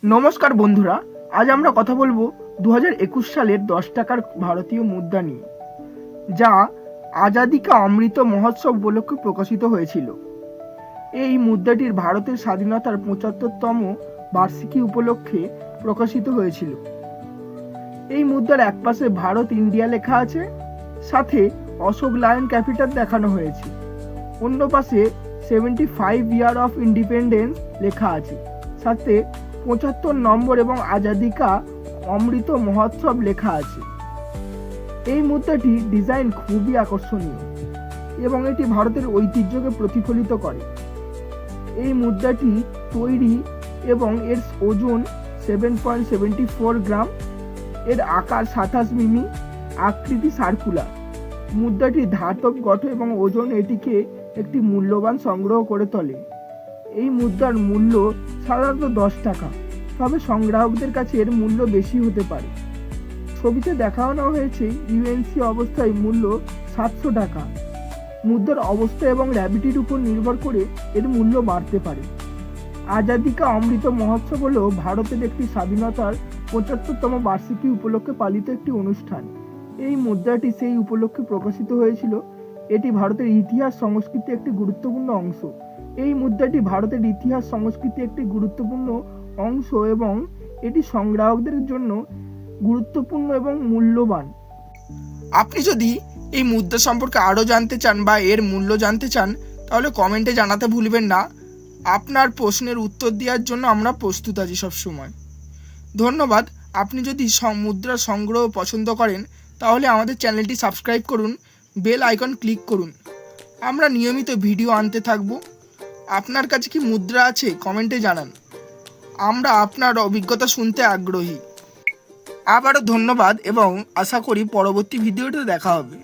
নমস্কার বন্ধুরা, আজ আমরা কথা বলবো 2021 সালের 10 টাকার ভারতীয় মুদ্রা নিয়ে, যা আজাদি কা অমৃত মহোৎসব উপলক্ষে প্রকাশিত হয়েছিল। এই মুদ্রাটির ভারতের স্বাধীনতার 75তম বার্ষিকী উপলক্ষে প্রকাশিত হয়েছিল। এই মুদ্রার একপাশে ভারত ইন্ডিয়া লেখা আছে, সাথে অশোক লায়ন ক্যাপিটাল দেখানো হয়েছে। অন্য পাশে 75 ইয়ার অফ ইন্ডিপেন্ডেন্স লেখা আছে, সাথে 75 নম্বর এবং আজাদি কা অমৃত মহোৎসব লেখা আছে। এই মুদ্রাটি ডিজাইন খুবই আকর্ষণীয় এবং এটি ভারতের ঐতিহ্যকে প্রতিফলিত করে। এই মুদ্রাটি তৈরি এবং এর ওজন 7.74 গ্রাম, এর আকার 27 মিমি, আকৃতি সার্কুলার। মুদ্রাটি ধাতব গঠন এবং ওজন এটিকে একটি মূল্যবান সংগ্রহ করে তোলে। এই মুদ্রার মূল্য সাধারণত 10 টাকা, তবে সংগ্রাহকদের কাছে এর মূল্য বেশি হতে পারে। ছবিতে দেখানো হয়েছে ইউএনসি অবস্থায় মূল্য 700 টাকা। মুদ্রার অবস্থা এবং র্যাবিটির উপর নির্ভর করে এর মূল্য বাড়তে পারে। আজাদি কা অমৃত মহোৎসব হল ভারতের একটি স্বাধীনতার 75তম বার্ষিকী উপলক্ষে পালিত একটি অনুষ্ঠান। এই মুদ্রাটি সেই উপলক্ষে প্রকাশিত হয়েছিল। এটি ভারতের ইতিহাস সংস্কৃতি একটি গুরুত্বপূর্ণ অংশ। এই মুদ্রাটি ভারতের ইতিহাস সংস্কৃতি একটি গুরুত্বপূর্ণ অংশ এবং এটি সংগ্রাহকদের জন্য গুরুত্বপূর্ণ এবং মূল্যবান। আপনি যদি এই মুদ্রা সম্পর্কে আরও জানতে চান বা এর মূল্য জানতে চান, তাহলে কমেন্টে জানাতে ভুলবেন না। আপনার প্রশ্নের উত্তর দেওয়ার জন্য আমরা প্রস্তুত আছি সবসময়। ধন্যবাদ। আপনি যদি মুদ্রা সংগ্রহ পছন্দ করেন, তাহলে আমাদের চ্যানেলটি সাবস্ক্রাইব করুন, বেল আইকন ক্লিক করুন। আমরা নিয়মিত ভিডিও আনতে থাকব। আপনার কাছে কি মুদ্রা আছে কমেন্টে জানান, আমরা আপনার অভিজ্ঞতা শুনতে আগ্রহী। আবারও ধন্যবাদ এবং আশা করি পরবর্তী ভিডিওতে দেখা হবে।